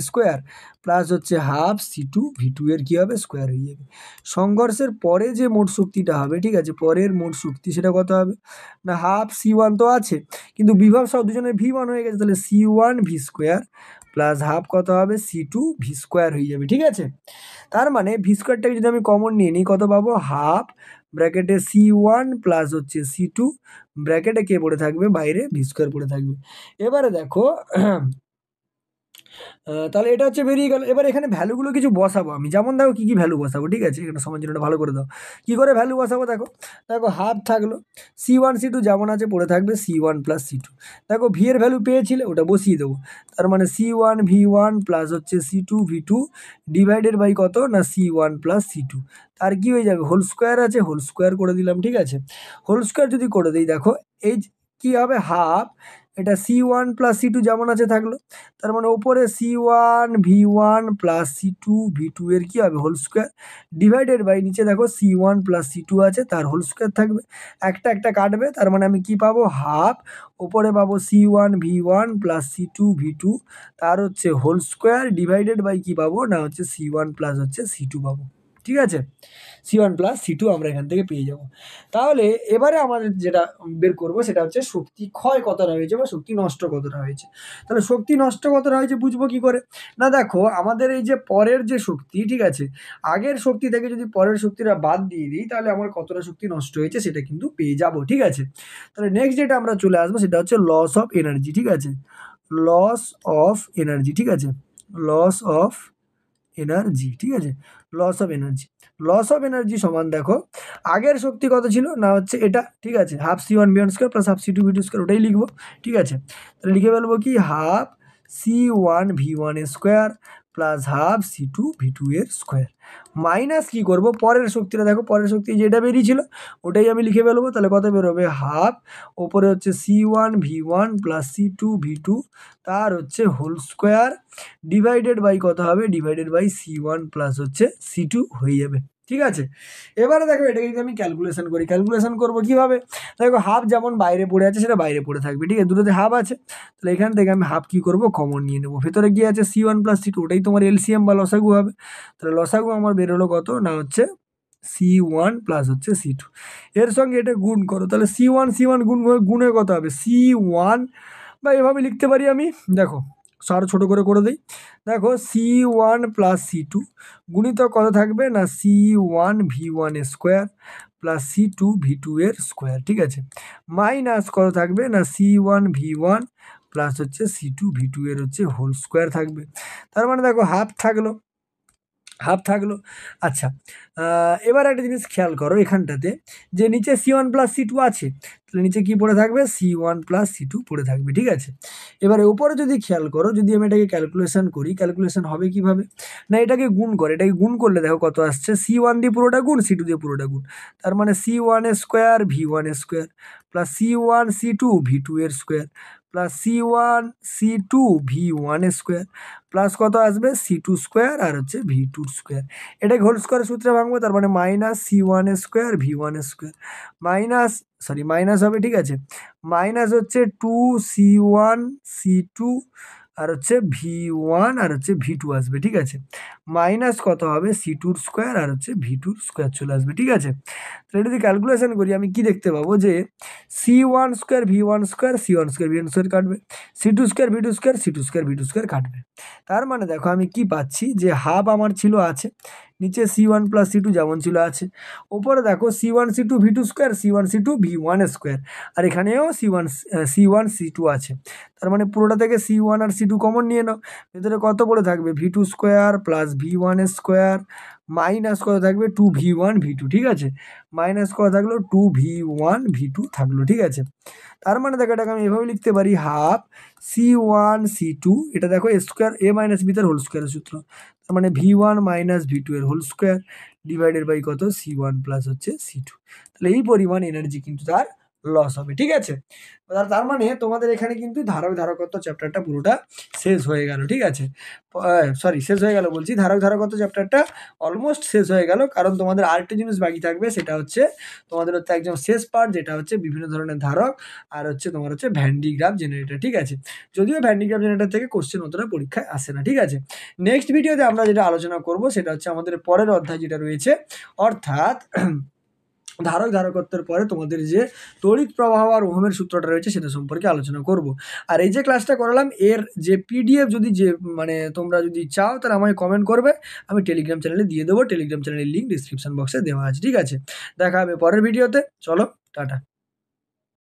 স্কোয়ার প্লাস হচ্ছে হাফ C2V2 এর কী হবে, স্কোয়ার হয়ে যাবে। সংঘর্ষের পরে যে মোট শক্তিটা হবে, ঠিক আছে, পরের মোট শক্তি সেটা কত হবে, না হাফ C1 তো আছে, কিন্তু বিভব সব দুজনের V1 হয়ে গেছে, তাহলে C1V স্কোয়ার প্লাস হাফ কত হবে, C2V স্কোয়ার হয়ে যাবে, ঠিক আছে। তার মানে ভি স্কোয়ারটাকে যদি আমি কমন নিয়ে নিই কত পাবো, হাফ ব্র্যাকেটে C1 প্লাস হচ্ছে C2 ব্র্যাকেটে কে পড়ে থাকবে, বাইরে ভি স্কোয়ার পড়ে থাকবে। এবারে দেখো তাহলে এটা হচ্ছে বেরিয়ে গেল। এবার এখানে ভ্যালুগুলো কিছু বসাবো আমি, যেমন দেখো কী কী ভ্যালু বসাবো, ঠিক আছে, এখানে সমালোচনাটা ভালো করে দাও, কী করে ভ্যালু বসাবো, দেখো দেখো হাফ থাকলো, C1 C2 যেমন আছে পড়ে থাকবে C1 প্লাস C2, দেখো ভি এর ভ্যালু পেয়েছিলে ওটা বসিয়ে দেবো, তার মানে C1V1 প্লাস হচ্ছে C2V2 ডিভাইডেড বাই কত, না C1 প্লাস C2, আর কি হয়ে যাবে, হোল স্কোয়ার আছে, হোল স্কোয়ার করে দিলাম, ঠিক আছে। হোল স্কোয়ার যদি করে দিই দেখো এই কী হবে, হাফ এটা C1 প্লাস C2 যেমন আছে থাকলো, তার মানে ওপরে C1 V1 plus C2 V2 এর কি হবে হোল স্কোয়ার ডিভাইডেড বাই নিচে দেখো C1 প্লাস C2 আছে তার হোল স্কোয়ার থাকবে, একটা একটা কাটবে, তার মানে আমি কি পাবো হাফ, ওপরে পাবো C1 V1 plus C2 V2 তার হচ্ছে হোল স্কোয়ার ডিভাইডেড বাই কি পাবো না হচ্ছে C1 প্লাস হচ্ছে C2 পাবো, ঠিক আছে। C1 প্লাস C2 আমরা এখান থেকে পেয়ে যাব। তাহলে এবারে আমাদের যেটা বের করব সেটা হচ্ছে শক্তি ক্ষয় কতটা হয়েছে বা শক্তি নষ্ট কতটা হয়েছে। তাহলে শক্তি নষ্ট কতটা হয়েছে বুঝবো কি করে? না দেখো আমাদের এই যে পরের যে শক্তি, ঠিক আছে, আগের শক্তি থেকে যদি পরের শক্তিটা বাদ দিয়ে দিই তাহলে আমার কতটা শক্তি নষ্ট হয়েছে সেটা কিন্তু পেয়ে যাব, ঠিক আছে। তাহলে নেক্সট যেটা আমরা চলে আসবো সেটা হচ্ছে লস অফ এনার্জি, ঠিক আছে, লস অফ এনার্জি, ঠিক আছে, লস অফ এনার্জি, ঠিক আছে, loss of energy. Loss of energy সমান দেখো আগের শক্তি কত ছিল না হচ্ছে এটা, ঠিক আছে, half C1 V1 square plus half C2 V2 square, ওটাই লিখবো, ঠিক আছে। তাহলে লিখে ফেলবো কি হাফ C1 V1 এর square plus half C2 V2 এর স্কোয়ার মাইনাস কি করব পরের শক্তিটা, দেখো পরের শক্তি যেটা বেরিয়েছিল ওটাই আমি লিখে ফেলবো, তাহলে কত বেরোবে হাফ, ওপরে হচ্ছে C1 V1 plus C2 V2 তার হচ্ছে হোল স্কোয়ার ডিভাইডেড বাই কত হবে ডিভাইডেড বাই C1 প্লাস হচ্ছে C2 হয়ে যাবে, ঠিক আছে। এবারে দেখো এটাকে যদি আমি ক্যালকুলেশন করি, ক্যালকুলেশন করবো কিভাবে, দেখো হাফ যেমন বাইরে পড়ে আছে সেটা বাইরে পড়ে থাকবে, ঠিক আছে, দুটোতে হাফ আছে, তাহলে এখান থেকে আমি হাফ কি করব কমন নিয়ে নেবো, ভেতরে কি আছে C1 প্লাস C2 ওটাই তোমার এলসিএম বা লসাগু হবে, তাহলে লসাগু আমার বেরোলো কত না হচ্ছে C1 প্লাস হচ্ছে C2, এর সঙ্গে এটা গুণ করো, তাহলে C1 গুণে কত হবে C1, বা এভাবে লিখতে পারি আমি, দেখো আরও ছোটো করে দিই, দেখো C1 প্লাস C2 গুণিতক কত থাকবে না C1 V1 এর স্কোয়ার প্লাস C2 V2 এর স্কোয়ার, ঠিক আছে, মাইনাস কত থাকবে না C1 V1 প্লাস হচ্ছে C2 V2 এর হচ্ছে হোল স্কোয়ার থাকবে, তার মানে দেখো হাফ থাকলো, হাফ থাকলো। আচ্ছা, এবার একটা জিনিস খেয়াল করো এখানটাতে যে নিচে C1 প্লাস C2 আছে, তাহলে নিচে কি পড়ে থাকবে C1 প্লাস C2 পড়ে থাকবে, ঠিক আছে। এবারে উপরে যদি খেয়াল করো, যদি আমি এটাকে ক্যালকুলেশন করি, ক্যালকুলেশন হবে কিভাবে না এটাকে গুণ করে, এটাকে গুণ করলে দেখো কত আসছে C1 দিয়ে পুরোটা গুণ C2 দিয়ে পুরোটা গুণ, তার মানে C1 এর স্কোয়ার V1 এর square plus C1 C2 V2 এর square plus C1 C2 V1 এর স্কোয়ার প্লাস কত আসবে C2 স্কোয়ার আর হচ্ছে V2 স্কোয়ার, এটাকে হোল স্কোয়ারের সূত্রে ভাঙবো, তার মানে minus C1 square V1 square minus হবে, ঠিক আছে, মাইনাস হচ্ছে 2C1 C2 আর হচ্ছে V1 আর হচ্ছে V2 আসবে, ঠিক আছে, মাইনাস কত হবে C2 স্কোয়ার আর হচ্ছে V2 স্কোয়ার চলে আসবে, ঠিক আছে। তাহলে এটা যদি ক্যালকুলেশন করি আমি কি দেখতে পাবো যে C1 square V1 square C1 square V1 square কাটবে, C2 square V2 square C2 square V2 square কাটবে, তার মানে দেখো আমি কি পাচ্ছি যে হাফ আমার ছিল আছে, নিচে C1 প্লাস C2 যেমন ছিল আছে, ওপরে দেখো C1 C2 V2 square C1 C2 V1 square, আর এখানেও C1 C2 আছে, তার মানে পুরোটা থেকে C1 আর C2 কমন নিয়ে নাও, ভেতরে কত পড়ে থাকবে V2 square plus V1 square minus কত থাকবে 2V1 V2, ঠিক আছে, মাইনাস কত থাকলো 2V1 V2 থাকলো, ঠিক আছে। তার মানে দেখো এটাকে আমি এভাবে লিখতে পারি হাফ C1 C2, এটা দেখো এ স্কোয়ার এ মাইনাস বি তার হোল স্কোয়ারের সূত্র, তার মানে V1 মাইনাস V2 এর হোল স্কোয়ার ডিভাইডেড বাই কত C1 প্লাস হচ্ছে C2, তাহলে এই পরিমাণ এনার্জি কিন্তু তার লস হবে, ঠিক আছে। তার মানে তোমাদের এখানে কিন্তু ধারকত্ব চ্যাপ্টারটা পুরোটা শেষ হয়ে গেল, ঠিক আছে, শেষ হয়ে গেল বলছি, ধারকত্ব চ্যাপ্টারটা অলমোস্ট শেষ হয়ে গেল, কারণ তোমাদের আরেকটা জিনিস বাকি থাকবে, সেটা হচ্ছে তোমাদের হচ্ছে একদম শেষ পার্ট, যেটা হচ্ছে বিভিন্ন ধরনের ধারক আর হচ্ছে তোমার হচ্ছে ভ্যান ডি গ্রাফ জেনারেটর, ঠিক আছে, যদিও ভ্যান ডি গ্রাফ জেনারেটর থেকে কোশ্চেন অতটা পরীক্ষায় আসে না, ঠিক আছে। নেক্সট ভিডিওতে আমরা যেটা আলোচনা করব সেটা হচ্ছে আমাদের পরের অধ্যায় যেটা রয়েছে, অর্থাৎ ধারকত্বের পরে তোমাদের যে তড়িৎ প্রবাহ আর ওহমের সূত্রটা রয়েছে সেটা সম্পর্কে আলোচনা করব। আর এই যে ক্লাসটা করালাম এর যে পিডিএফ যদি মানে তোমরা যদি চাও তাহলে আমায় কমেন্ট করবে, আমি টেলিগ্রাম চ্যানেলে দিয়ে দেবো, টেলিগ্রাম চ্যানেলের লিঙ্ক ডিসক্রিপশন বক্সে দেওয়া আছে, ঠিক আছে। দেখা হবে পরের ভিডিওতে, চলো টাটা।